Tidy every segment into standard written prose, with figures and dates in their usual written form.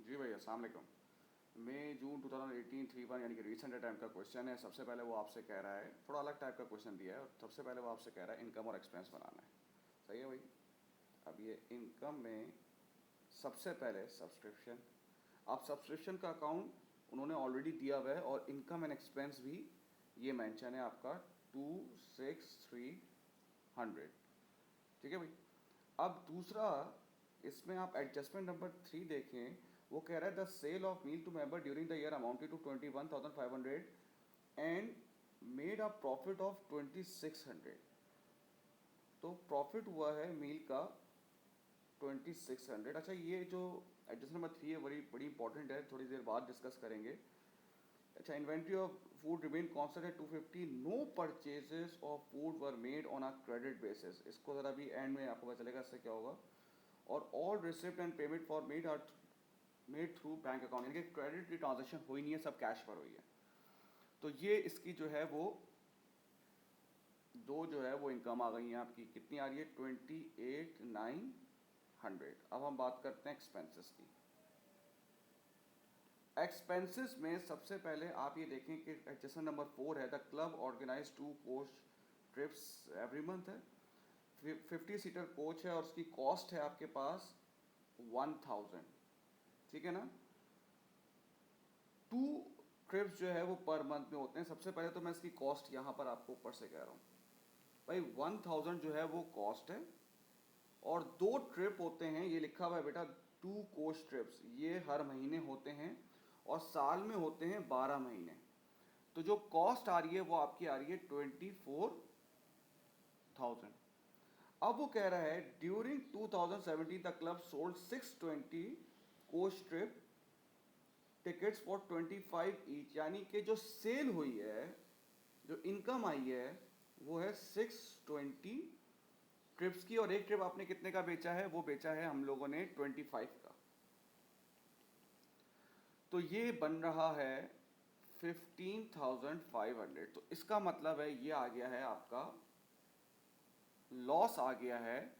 जी भैया, अस्सलाम वालेकुम। मई जून 2018 3/1 यानी कि रिसेंट टाइम का क्वेश्चन है। सबसे पहले वो आपसे कह रहा है, थोड़ा अलग टाइप का क्वेश्चन दिया है, और सबसे पहले वो आपसे कह रहा है इनकम और एक्सपेंस बनाना है। सही है भाई। अब ये इनकम में सबसे पहले सब्सक्रिप्शन, आप सब्सक्रिप्शन का अकाउंट उन्होंने ऑलरेडी दिया हुआ है, और इनकम एंड एक्सपेंस भी ये मेंशन है आपका 26300। ठीक है भाई। अब दूसरा, इसमें आप एडजस्टमेंट नंबर 3 देखें, वो कह रहा है the sale of meal to member during the year amounted to 21,500 and made a profit of 2600। तो प्रॉफिट हुआ है मील का 2600। अच्छा, ये जो एडजस्टमेंट नंबर 3 है बड़ी बड़ी इंपॉर्टेंट है, थोड़ी देर बाद डिस्कस करेंगे। अच्छा, inventory of food remain constant at 250, no purchases of food were made on a credit basis. इसको ज़रा भी एंड में आपको पता चलेगा इससे क्या होगा। और all receipt and payment for made through bank account, यानी कि क्रेडिट की ट्रांजेक्शन हुई नहीं है, सब कैश पर हुई है। तो ये इसकी जो है वो दो जो है वो इनकम आ गई है आपकी। कितनी आ रही है? 28,900। अब हम बात करते हैं एक्सपेंसेस की। एक्सपेंसेस में सबसे पहले आप ये देखें कि एडजस्टमेंट नंबर 4 है, the club organise 2 coach trips every month है। 50 सीटर कोच है और उसकी कॉस्ट है आपके पास 1000। ठीक है ना। 2 ट्रिप्स जो है वो पर मंथ में होते हैं। सबसे पहले तो मैं इसकी कॉस्ट यहाँ पर आपको ऊपर से कह रहा हूँ भाई, 1000 जो है वो कॉस्ट है, और 2 ट्रिप होते हैं, ये लिखा हुआ है बेटा 2 कोच ट्रिप्स, ये हर महीने होते हैं और साल में होते हैं 12 महीने। तो जो कॉस्ट आ रही है वो आपकी आ रही है 24,000। अब वो कह रहा है during 2017 the club sold 620 coach trip tickets for 25 each, यानी कि जो सेल हुई है, जो इनकम आई है, वो है 620 ट्रिप्स की। और एक ट्रिप आपने कितने का बेचा है? वो बेचा है हम लोगों ने 25 का। तो ये बन रहा है 15,500। तो इसका मतलब है ये आ गया है आपका, लॉस आ गया है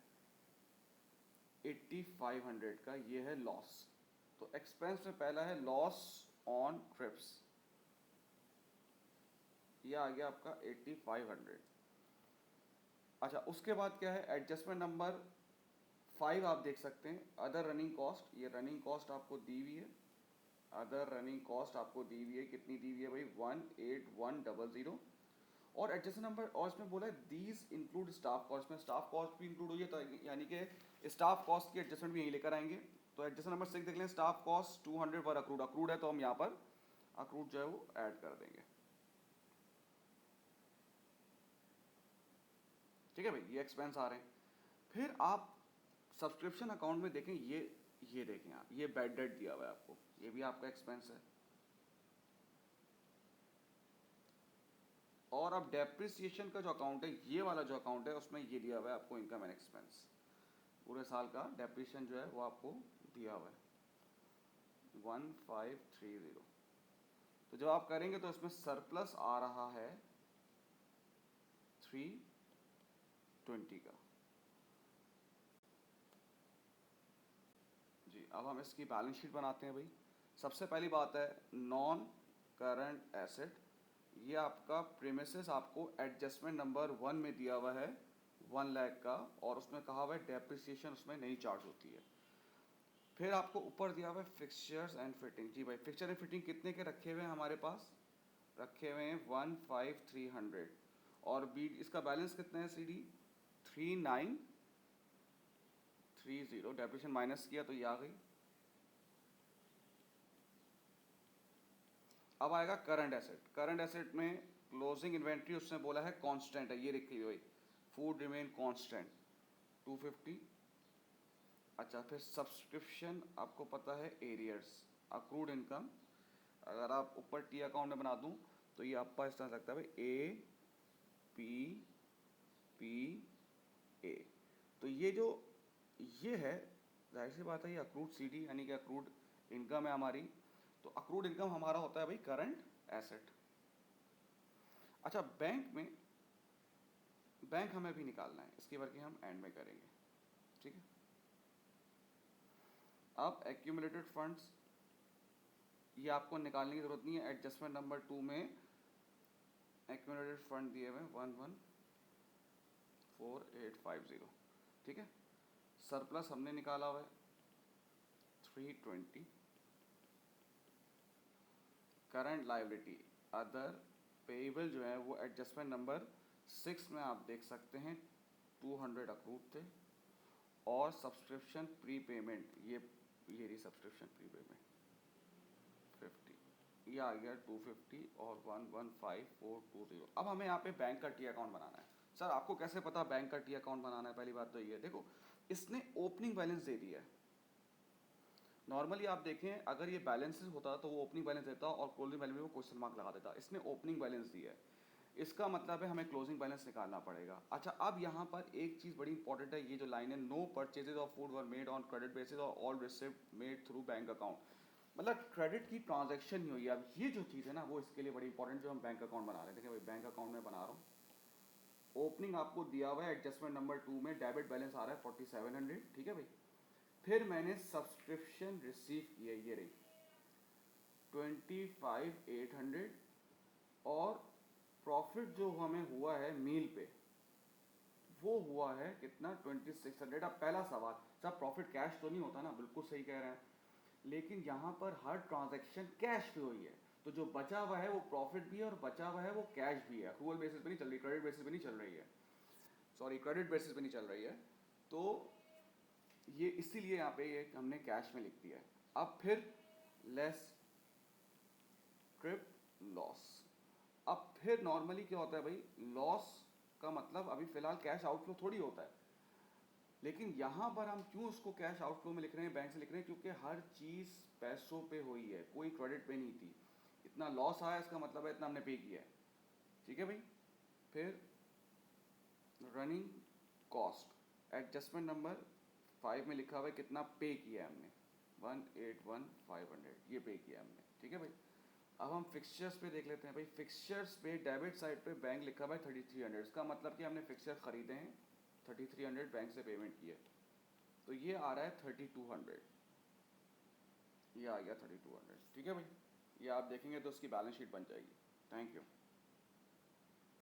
8500 का, ये है लॉस। तो एक्सपेंस में पहला है लॉस ऑन ट्रिप्स, ये आ गया आपका 8500। अच्छा, उसके बाद क्या है? एडजस्टमेंट नंबर 5 आप देख सकते हैं, अदर रनिंग कॉस्ट। ये रनिंग कॉस्ट आपको दी हुई है, अदर रनिंग कॉस्ट आपको दी हुई है। कितनी दी हुई है भाई? 18100। और एडजस्टमेंट नंबर, और इसमें बोला है दीज इंक्लूड स्टाफ कॉस्ट, में स्टाफ कॉस्ट भी इंक्लूड हुई है, तो यानी कि स्टाफ कॉस्ट की एडजस्टमेंट भी यहीं लेकर आएंगे। तो एडजस्टमेंट नंबर 6 देख लें, स्टाफ कॉस्ट 200 पर अक्रूड, अक्रूड है तो हम यहाँ पर अक्रूड जो है वो ऐड कर देंगे। ठीक है भाई, ये एक्सपेंस आ रहे हैं। फिर आप सब्सक्रिप्शन अकाउंट में देखें, ये देखें आप, ये बैड डेट दिया हुआ है आपको, ये भी आपका एक्सपेंस है। और अब डेप्रिसिएशन का जो अकाउंट है, ये वाला जो अकाउंट है, उसमें ये दिया हुआ है आपको इनकम एंड एक्सपेंस, पूरे साल का डेप्रिसिएशन जो है वो आपको दिया हुआ है 1530। तो जब आप करेंगे तो इसमें सरप्लस आ रहा है 320 का। जी, अब हम इसकी बैलेंस शीट बनाते हैं भाई। सबसे पहली बात है नॉन करंट एसेट। ये आपका प्रीमिसेस आपको एडजस्टमेंट नंबर 1 में दिया हुआ है 1 लाख का, और उसमें कहा हुआ है डेप्रिसिएशन उसमें नहीं चार्ज होती है। फिर आपको ऊपर दिया हुआ है फिक्सचर्स एंड फिटिंग। जी भाई, फिक्सचर एंड फिटिंग कितने के रखे हुए हैं हमारे पास? रखे हुए हैं 15300। और बी इसका बैलेंस कितना है? C D 3930। डेप्रिसिएशन माइनस किया तो ये आ गई। अब आएगा करंट एसेट। करंट एसेट में क्लोजिंग इन्वेंट्री उसने बोला है कांस्टेंट है, ये लिखी हुई फूड रिमेन कांस्टेंट 250। अच्छा, फिर सब्सक्रिप्शन आपको पता है एरियर्स, अक्रूड इनकम। अगर आप ऊपर टी अकाउंट में बना दूं तो ये आपका इस तरह लगता है भाई ए पी पी ए। तो ये जो ये है, जाहिर सी बात है ये अक्रूड सी डी यानी कि अक्रूड इनकम है हमारी। तो अक्रूड इनकम हमारा होता है भाई करंट एसेट। अच्छा, बैंक हमें भी निकालना है, इसकी वर्किंग हम एंड में करेंगे। ठीक है। अब एक्यूमुलेटेड फंड्स, ये आपको निकालने की ज़रूरत नहीं है। एडजस्टमेंट नंबर 2 में एक्यूमुलेटेड फंड दिए हुए 114850, ठीक है। सरप्लस हमने निकाला हुआ है 320। करंट लाइबिलिटी अदर पेएबल जो है वो एडजस्टमेंट नंबर 6 में आप देख सकते हैं 200 अक्रूड थे। और सब्सक्रिप्शन प्री पेमेंट, ये रही सब्सक्रिप्शन प्री पेमेंट 50, ये आ गया 250 और 115420। अब हमें यहाँ पे बैंक का टी अकाउंट बनाना है। सर आपको कैसे पता बैंक का टी अकाउंट बनाना है? पहली बात तो ये है, देखो इसने ओपनिंग बैलेंस दे दिया है। नॉर्मली आप देखें अगर ये बैलेंसेस होता तो वो ओपनिंग बैलेंस देता और क्लोजिंग बैलेंस में वो क्वेश्चन मार्क लगा देता। इसने ओपनिंग बैलेंस दिया है, इसका मतलब है हमें क्लोजिंग बैलेंस निकालना पड़ेगा। अच्छा, अब यहाँ पर एक चीज़ बड़ी इंपॉर्टेंट है, ये जो लाइन है, no purchases of food were made on credit basis और all receipt made through bank account, मतलब क्रेडिट की ट्रांजैक्शन नहीं हुई है। अब ये जो चीज़ है ना वो इसके लिए बड़ी इंपॉर्टेंट, जो हम बैंक अकाउंट बना रहे हैं। देखिए भाई बैंक अकाउंट में बना रहा हूँ, ओपनिंग आपको दिया हुआ है एडजस्टमेंट नंबर 2 में, डेबिट बैलेंस आ रहा है 4700, ठीक है भाई। फिर मैंने सब्सक्रिप्शन रिसीव की है, ये रही 25800, और प्रॉफिट जो हमें हुआ है मील पे वो हुआ है कितना 2600। अब पहला सवाल, सब प्रॉफिट कैश तो नहीं होता ना, बिल्कुल सही कह रहे हैं, लेकिन यहाँ पर हर ट्रांजैक्शन कैश पे हुई है, तो जो बचा हुआ है वो प्रॉफिट भी है और बचा हुआ है वो कैश भी है। अक्रूवल बेसिस पे नहीं चल रही, क्रेडिट बेसिस पे नहीं चल रही है, सॉरी क्रेडिट बेसिस पे नहीं चल रही है। तो ये इसीलिए यहाँ पे ये हमने कैश में लिख दिया है। अब फिर लेस ट्रिप लॉस। अब फिर नॉर्मली क्या होता है भाई, लॉस का मतलब अभी फिलहाल कैश आउटफ्लो थोड़ी होता है, लेकिन यहाँ पर हम क्यों उसको कैश आउटफ्लो में लिख रहे हैं, बैंक से लिख रहे हैं, क्योंकि हर चीज़ पैसों पे हुई है, कोई क्रेडिट पे नहीं थी। इतना लॉस आया इसका मतलब है इतना हमने पे किया है, ठीक है भाई। फिर रनिंग कॉस्ट एडजस्टमेंट नंबर 5 में लिखा हुआ है कितना पे किया है हमने, 181,500, ये पे किया हमने, ठीक है भाई। अब हम फिक्सचर्स पे देख लेते हैं भाई। फिक्सचर्स पे डेबिट साइड पे बैंक लिखा हुआ है 3300, इसका मतलब कि हमने फिक्सचर खरीदे हैं 3300, बैंक से पेमेंट की है, तो ये आ रहा है 3200, ये आ गया 3200, ठीक है भाई। ये आप देखेंगे तो उसकी बैलेंस शीट बन जाएगी। Thank you.